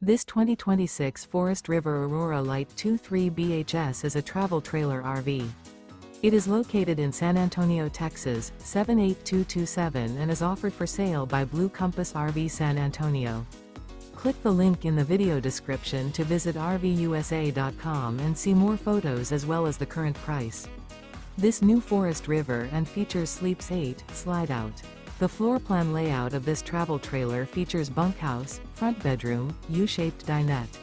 This 2026 Forest River Aurora Light 23 BHS is a travel trailer RV. It is located in San Antonio, Texas, 78227 and is offered for sale by Blue Compass RV San Antonio. Click the link in the video description to visit RVUSA.com and see more photos as well as the current price. This new Forest River and features Sleeps 8, Slideout. The floor plan layout of this travel trailer features bunkhouse, front bedroom, U-shaped dinette.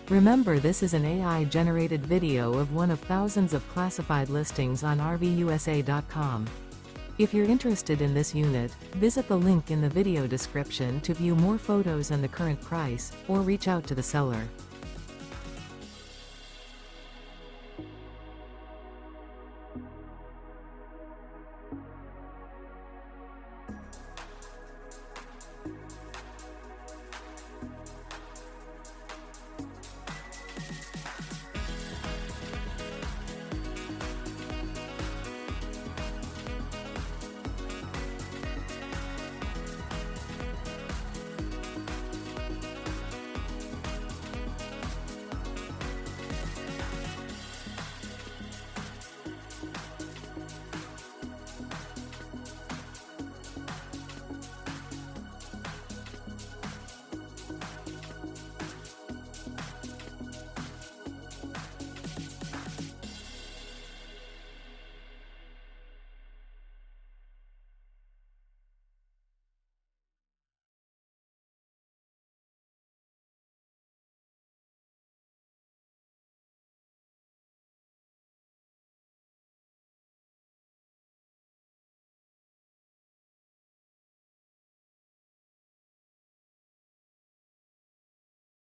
Remember, this is an AI-generated video of one of thousands of classified listings on RVUSA.com. If you're interested in this unit, visit the link in the video description to view more photos and the current price, or reach out to the seller.